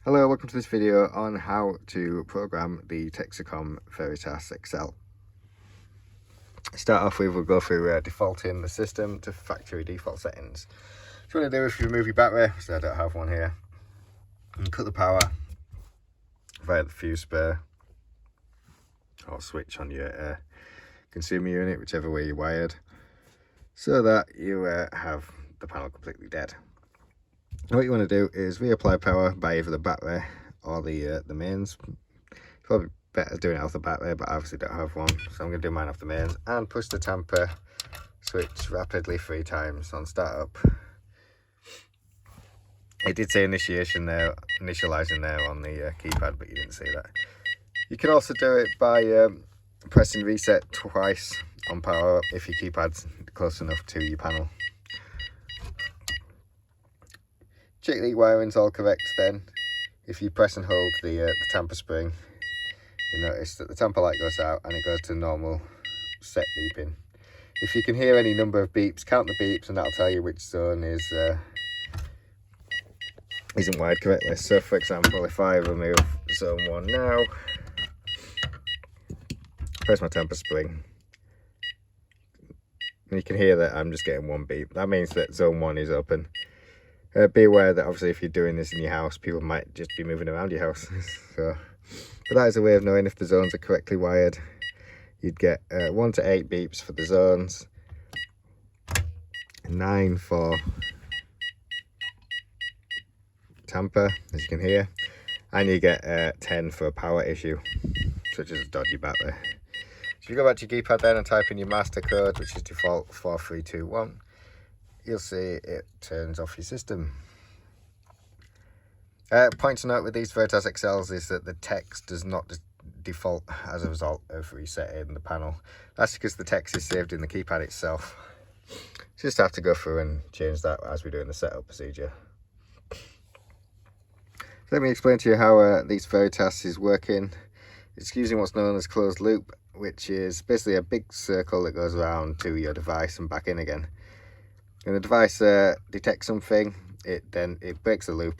Hello, welcome to this video on how to program the Texecom Veritas Excel. Start off with, we'll go through defaulting the system to factory default settings. What you want to do is remove your battery, so I don't have one here, and cut the power via the fuse spur or switch on your consumer unit, whichever way you're wired, so that you have the panel completely dead. What you want to do is reapply power by either the battery or the mains. Probably better doing it off the battery, but I obviously don't have one, so I'm going to do mine off the mains, and push the tamper switch rapidly 3 times on startup. It did say initializing there on the keypad, but you didn't see that. You can also do it by pressing reset twice on power if your keypad's close enough to your panel. Check the wiring's all correct then. If you press and hold the tamper spring, you notice that the tamper light goes out and it goes to normal set beeping. If you can hear any number of beeps, count the beeps and that'll tell you which zone isn't wired correctly. So for example, if I remove zone 1 now, press my tamper spring, and you can hear that I'm just getting 1 beep. That means that zone 1 is open. Be aware that obviously if you're doing this in your house, people might just be moving around your house. But that is a way of knowing if the zones are correctly wired. You'd get 1 to 8 beeps for the zones, 9 for tamper, as you can hear, and you get 10 for a power issue, such as a dodgy battery. So if you go back to your keypad then and type in your master code, which is default 4321, you'll see it turns off your system. Point to note with these Veritas Excels is that the text does not default as a result of resetting the panel. That's because the text is saved in the keypad itself. Just have to go through and change that as we're doing the setup procedure. So let me explain to you how these Veritas is working. It's using what's known as closed loop, which is basically a big circle that goes around to your device and back in again. When the device detects something, it breaks the loop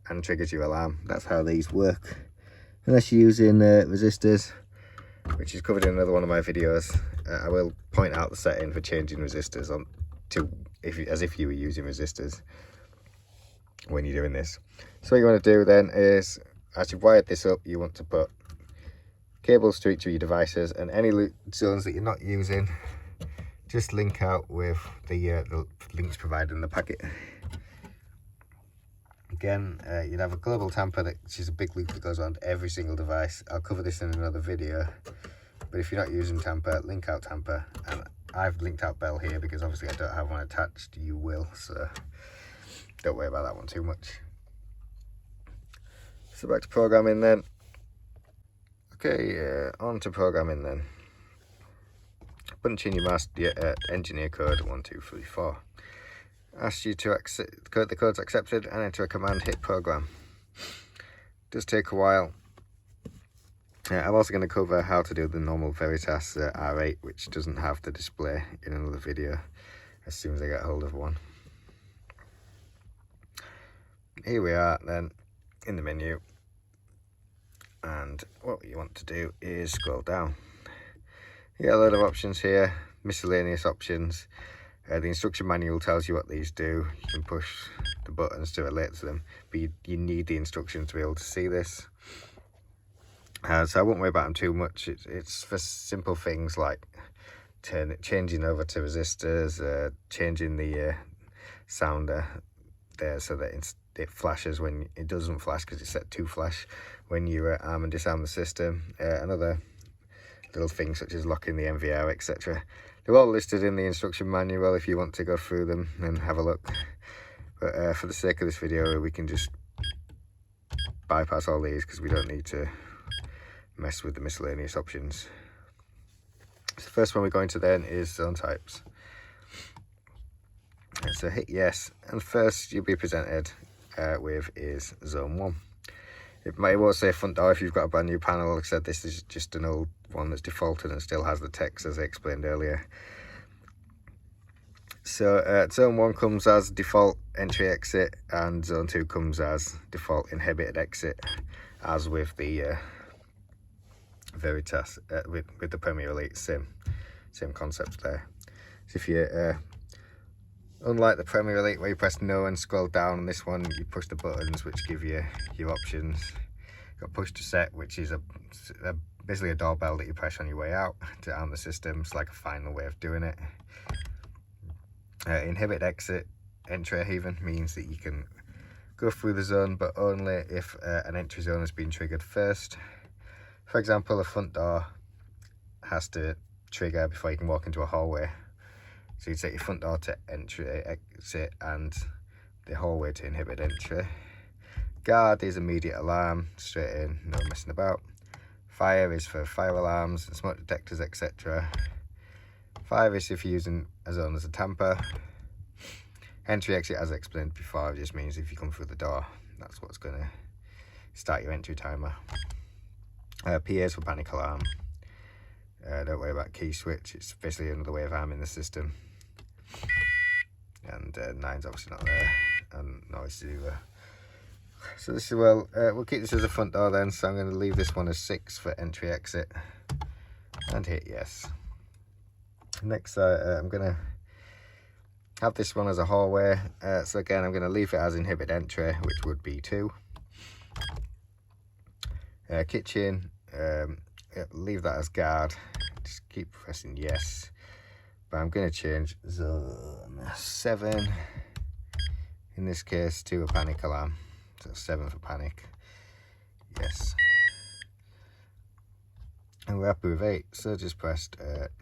and triggers your alarm. That's how these work. Unless you're using resistors, which is covered in another one of my videos, I will point out the setting for changing resistors as if you were using resistors when you're doing this. So what you want to do then is, as you've wired this up, you want to put cables to each of your devices, and any zones that you're not using, just link out with the links provided in the packet. Again, you'd have a global tamper, which is a big loop that goes around every single device. I'll cover this in another video, but if you're not using tamper, link out tamper. And I've linked out bell here because obviously I don't have one attached. You will, so don't worry about that one too much. So back to programming then. Okay, on to programming then. Punch in your engineer code 1234. Ask you to accept the code's accepted and enter a command, hit program. It does take a while. I'm also going to cover how to do the normal Veritas R8, which doesn't have the display, in another video as soon as I get hold of one. Here we are then in the menu, and what you want to do is scroll down. You get a load of options here, miscellaneous options. The instruction manual tells you what these do. You can push the buttons to relate to them, but you need the instructions to be able to see this. So I won't worry about them too much. It's for simple things like changing over to resistors, changing the sounder there so that it flashes when it doesn't flash, because it's set to flash when you arm and disarm the system. Another little things such as locking the MVR, etc. They're all listed in the instruction manual if you want to go through them and have a look. But for the sake of this video, we can just bypass all these because we don't need to mess with the miscellaneous options. So the first one we're going to then is zone types. So hit yes, and first you'll be presented with is zone 1. It won't say front door if you've got a brand new panel. Like I said, this is just an old one that's defaulted and still has the text as I explained earlier. So zone 1 comes as default entry exit, and zone 2 comes as default inhibited exit, as with the Veritas, with the Premier Elite, same concept there. So if you unlike the Premier Elite where you press no and scroll down, on this one you push the buttons which give you your options. You've got push to set, which is basically a doorbell that you press on your way out to arm the system. It's like a final way of doing it. Inhibit exit entry even means that you can go through the zone, but only if an entry zone has been triggered first. For example, a front door has to trigger before you can walk into a hallway. So you set your front door to entry, exit, and the hallway to inhibit entry. Guard is immediate alarm, straight in, no messing about. Fire is for fire alarms and smoke detectors, etc. Fire is if you're using a zone as a tamper. Entry exit, as I explained before, just means if you come through the door, that's what's going to start your entry timer. PA is for panic alarm. Don't worry about key switch, it's basically another way of arming the system. And 9's obviously not there, and noise is either. So this is, well, we'll keep this as a front door then, so I'm going to leave this one as 6 for entry exit, and hit yes. Next, I'm going to have this one as a hallway, so again I'm going to leave it as inhibit entry, which would be 2. Kitchen, leave that as guard, just keep pressing yes, but I'm going to change zone 7, in this case, to a panic alarm, so 7 for panic, yes. And we're happy with 8, so just pressed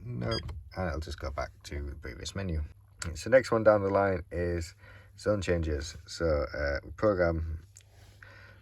nope, and it'll just go back to the previous menu. So next one down the line is zone changes. So we program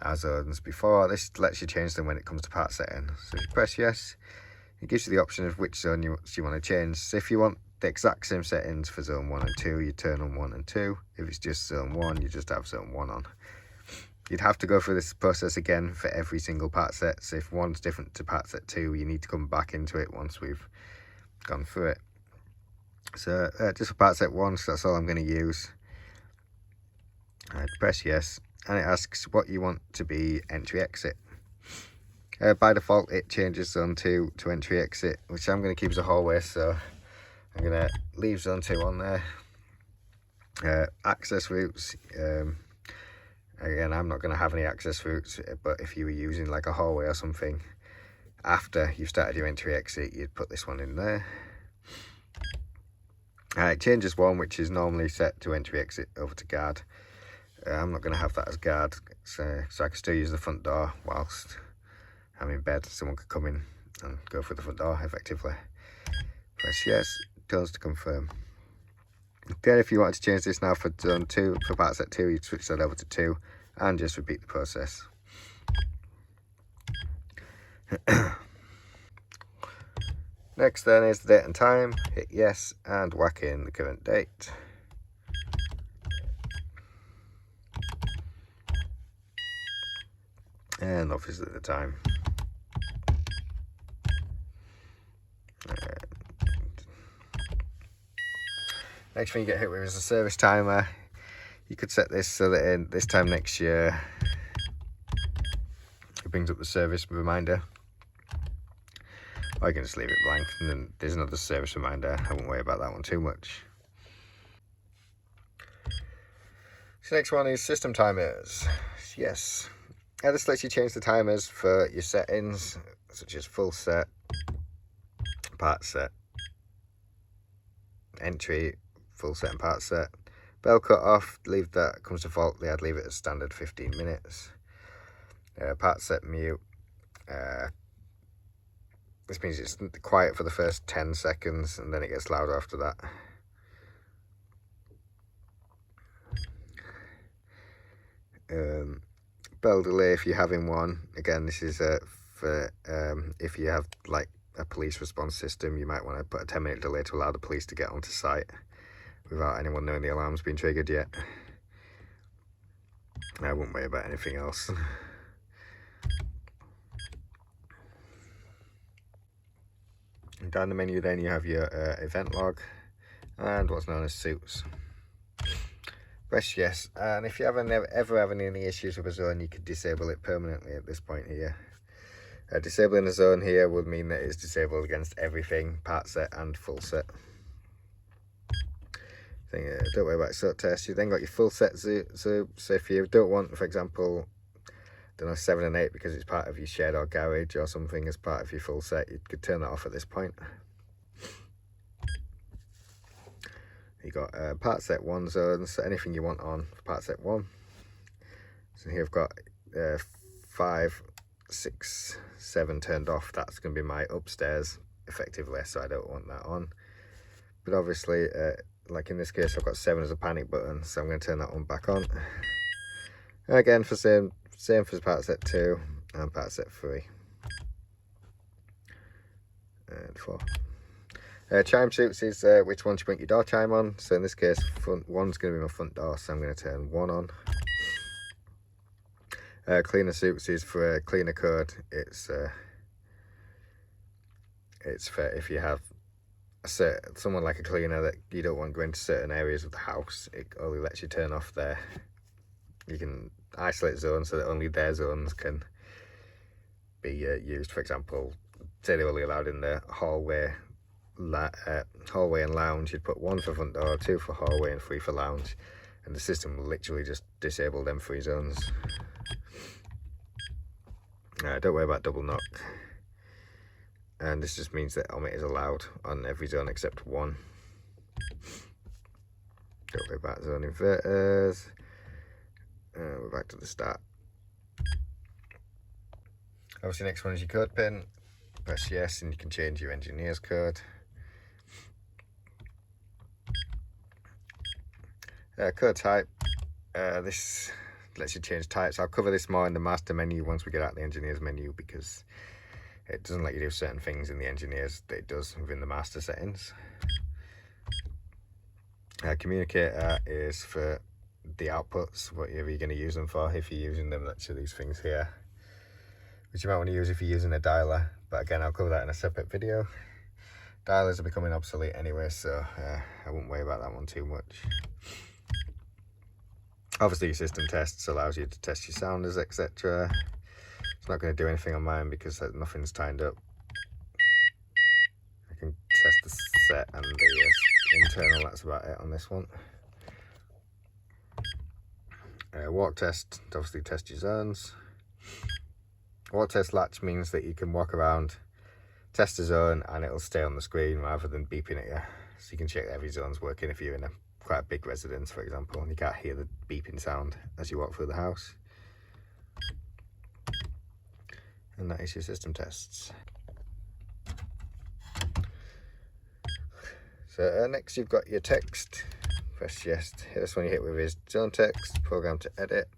our zones before. This lets you change them when it comes to part setting. So if you press yes, it gives you the option of which zone you want to change. So if you want the exact same settings for zone 1 and 2, you turn on 1 and 2. If it's just zone 1, you just have zone 1 on. You'd have to go through this process again for every single part set. So if one's different to part set 2, you need to come back into it once we've gone through it. So just for part set 1, so that's all I'm going to use. Press yes, and it asks what you want to be entry exit. By default it changes zone 2 to entry exit, which I'm going to keep as a hallway, so I'm going to leave zone 2 on there. Access routes, again I'm not going to have any access routes, but if you were using like a hallway or something after you've started your entry exit, you'd put this one in there. It changes 1, which is normally set to entry exit, over to guard. I'm not going to have that as guard, so I can still use the front door whilst I'm in bed. Someone could come in and go through the front door effectively. Press yes, tones to confirm. Then if you wanted to change this now for zone 2, for part set 2, you'd switch that over to 2 and just repeat the process. Next then is the date and time. Hit yes and whack in the current date. And obviously the time. Next thing you get hit with is a service timer. You could set this so that in this time next year it brings up the service reminder. Or you can just leave it blank, and then there's another service reminder. I won't worry about that one too much. So next one is system timers. Yes. This lets you change the timers for your settings, such as full set, part set, entry, full set and part set. Bell cut off, leave that, comes defaultly, I'd leave it as standard 15 minutes. Part set mute. This means it's quiet for the first 10 seconds and then it gets louder after that. Bell delay if you're having one. Again, this is for if you have like a police response system, you might want to put a 10-minute delay to allow the police to get onto site without anyone knowing the alarm's been triggered yet. I wouldn't worry about anything else. Down the menu then you have your event log, and what's known as suits. Press yes, and if you ever have any issues with a zone, you could disable it permanently at this point here. Disabling a zone here would mean that it's disabled against everything, part set and full set. Don't worry about sort test. You then got your full set zoom. So if you don't want, for example, don't know, 7 and 8 because it's part of your shed or garage or something as part of your full set, you could turn that off at this point. You got part set 1 zones, so anything you want on for part set 1. So here I've got 5, 6, 7 turned off. That's going to be my upstairs effectively, so I don't want that on. But obviously, like in this case, I've got 7 as a panic button, so I'm going to turn that one back on. And again, for same for part set 2 and part set 3 and 4. Chime suits is which ones you put your door chime on. So in this case, front 1's going to be my front door, so I'm going to turn 1 on. Cleaner suits is for a cleaner code. It's for if you have someone like a cleaner that you don't want going to certain areas of the house, it only lets you turn off there. You can isolate zones so that only their zones can be used. For example, say they're only allowed in the hallway and lounge. You'd put 1 for front door, 2 for hallway and 3 for lounge, and the system will literally just disable them 3 zones. Don't worry about double knock, and this just means that omit is allowed on every zone except 1. Don't worry about zone inverters. We're back to the start. Obviously next one is your code pin. Press yes and you can change your engineer's code. Code type. This lets you change types. I'll cover this more in the master menu once we get out the engineers menu, because it doesn't let you do certain things in the engineers that it does within the master settings. Communicator is for the outputs, whatever you're going to use them for. If you're using them, that's these things here, which you might want to use if you're using a dialer, but again, I'll cover that in a separate video. Dialers are becoming obsolete anyway, so I won't worry about that one too much. Obviously your system tests allows you to test your sounders, etc. It's not going to do anything on mine because nothing's timed up. I can test the set and the internal, that's about it on this one. Walk test, obviously test your zones. Walk test latch means that you can walk around, test a zone, and it'll stay on the screen rather than beeping at you. So you can check that every zone's working if you're in a quite a big residence, for example, and you can't hear the beeping sound as you walk through the house. And that is your system tests. So next you've got your text. Press yes. This one you hit with is zone text, program to edit.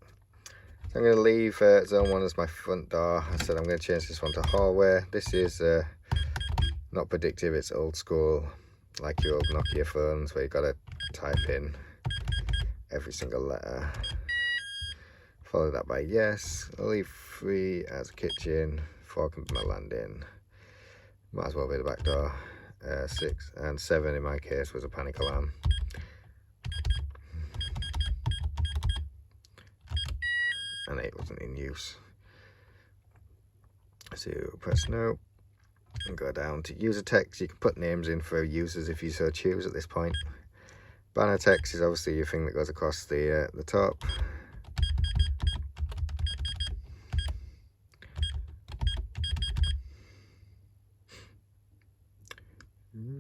So I'm going to leave zone 1 as my front door. I said I'm going to change this one to hallway. This is not predictive, it's old school, like your old Nokia phones where you got to type in every single letter. Follow that by yes. I'll leave 3 as a kitchen, 4 can be my landing. Might as well be the back door. 6 and 7 in my case was a panic alarm. And 8 wasn't in use. So press no and go down to user text. You can put names in for users if you so choose at this point. Banner text is obviously your thing that goes across the top.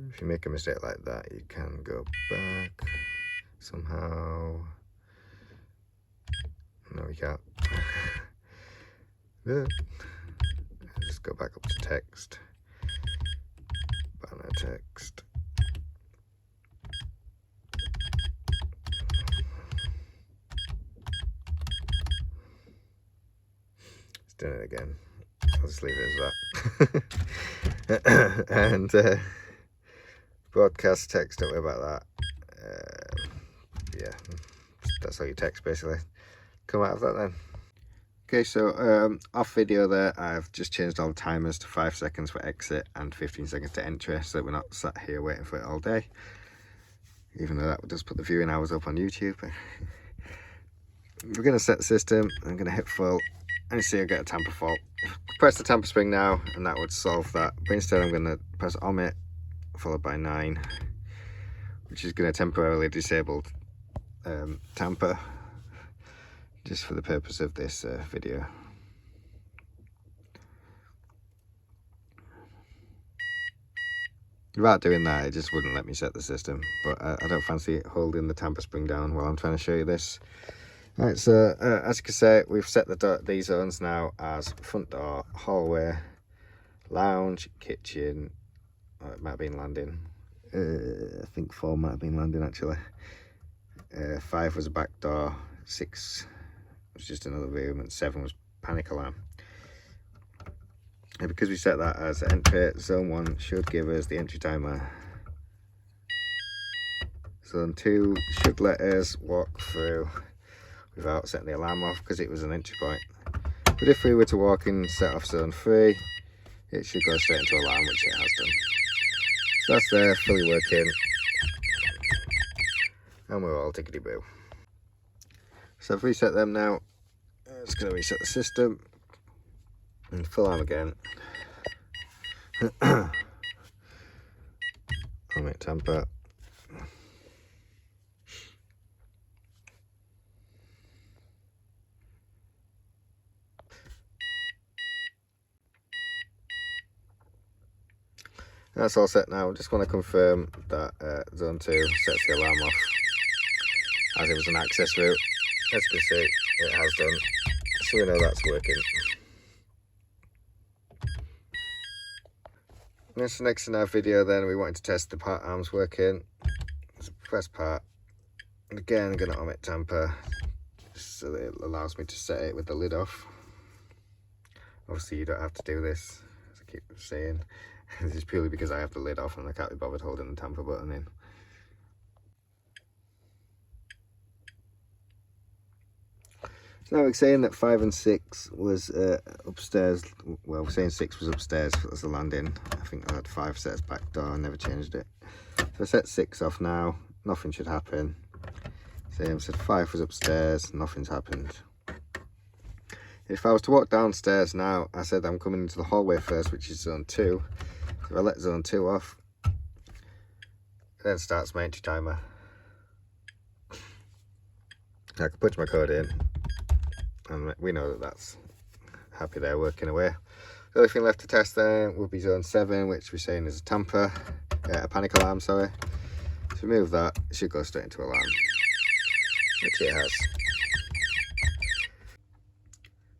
If you make a mistake like that, you can go back somehow. No, you can't. Just go back up to text. Banner text. Let's do it again. I'll just leave it as that. And broadcast text, don't worry about that. Yeah, that's all your text basically. Come out of that then. Okay, so off video there, I've just changed all the timers to 5 seconds for exit and 15 seconds to entry, so that we're not sat here waiting for it all day. even though that does put the viewing hours up on YouTube. We're going to set the system. I'm going to hit full, and you see I get a tamper fault. Press the tamper spring now, and that would solve that. But instead, I'm going to press omit followed by 9, which is going to temporarily disable tamper, just for the purpose of this video. Without doing that, it just wouldn't let me set the system, but I don't fancy holding the tamper spring down while I'm trying to show you this. Right, so as you can see, we've set these zones now as front door, hallway, lounge, kitchen. Oh, it might have been landing. I think 4 might have been landing actually. 5 was a back door, 6 was just another room, and 7 was panic alarm. And because we set that as entry, zone 1 should give us the entry timer. Zone 2 should let us walk through without setting the alarm off because it was an entry point. But if we were to walk in, set off zone 3, it should go straight into alarm, which it has done. So that's there, fully working. And we're all tickety-boo. So I've reset them now. It's going to reset the system. And full arm again. I'll make tamper. That's all set now. Just want to confirm that zone 2 sets the alarm off, as it was an access route. As you can see, it has done. So we know that's working. That's the next in our video then. We wanted to test the part arms working. So press part. And again, I'm going to omit tamper, so that it allows me to set it with the lid off. Obviously you don't have to do this, as I keep saying. This is purely because I have the lid off and I can't be bothered holding the tamper button in. So now we're saying that 5 and 6 was upstairs. Well, we're saying 6 was upstairs as the landing. I think I had 5 set as back door, I never changed it. So I set 6 off now, nothing should happen. Same, said 5 was upstairs, nothing's happened. If I was to walk downstairs now, I said I'm coming into the hallway first, which is zone 2. So if I let zone 2 off, it then starts my entry timer. I can put my code in, and we know that that's happy there working away. The only thing left to test then would be zone 7, which we're saying is a tamper, a panic alarm, sorry. So remove that, it should go straight into alarm, which it has.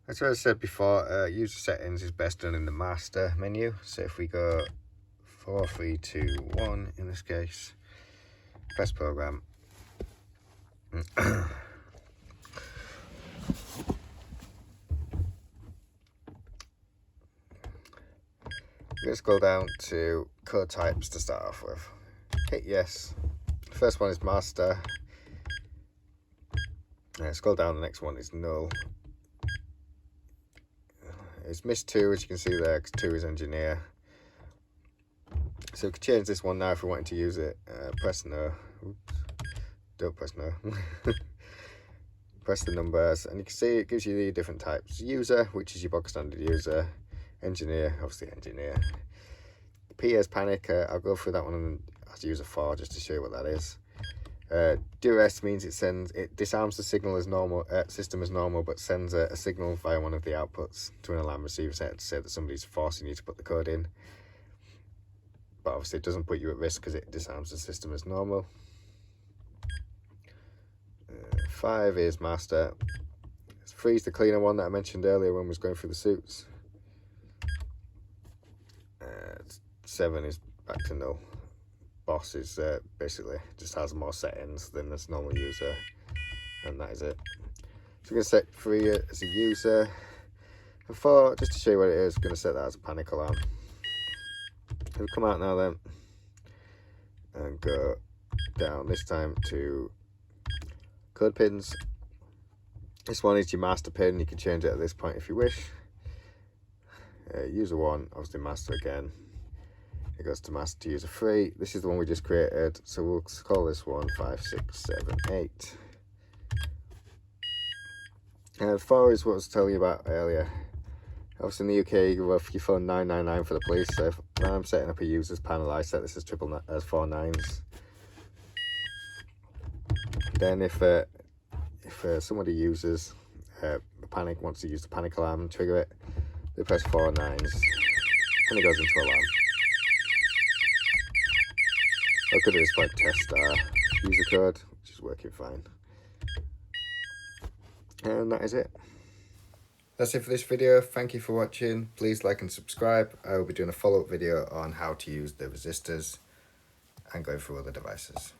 As I said before, user settings is best done in the master menu. So if we go 4, 3, 2, 1 in this case, press program. Let's go down to code types to start off with. Hit yes. The first one is master. Scroll down, the next one is null. It's missed 2, as you can see there, because 2 is engineer. So we could change this one now if we wanted to use it. Press no. Oops. Don't press no. Press the numbers, and you can see it gives you the different types. User, which is your bog standard user. Engineer, obviously engineer. P is panic. I'll go through that one as user 4 just to show you what that is. Duress means it disarms the signal as normal, system as normal, but sends a signal via one of the outputs to an alarm receiver set to say that somebody's forcing you to put the code in. But obviously it doesn't put you at risk because it disarms the system as normal. 5 is master. 3 is the cleaner one that I mentioned earlier when we was going through the suits. 7 is back to null. Boss is basically just has more settings than this normal user, and that is it. So I'm going to set 3 as a user, and 4, just to show you what it is, I'm going to set that as a panic alarm. We'll come out now then and go down this time to code pins. This one is your master pin. You can change it at this point if you wish. User 1, obviously master again. It goes to master user 3. This is the one we just created, so we'll call this one 5, 6, 7, 8. 4 is what I was telling you about earlier. Obviously in the UK, you have your phone 999 for the police. So if I'm setting up a user's panel, I set this as 4 nines. Then if somebody uses a panic, wants to use the panic alarm and trigger it, they press 4 nines and it goes into alarm. I could have just put test user code, which is working fine. And that is it. That's it for this video. Thank you for watching. Please like and subscribe. I will be doing a follow-up video on how to use the resistors and go through other devices.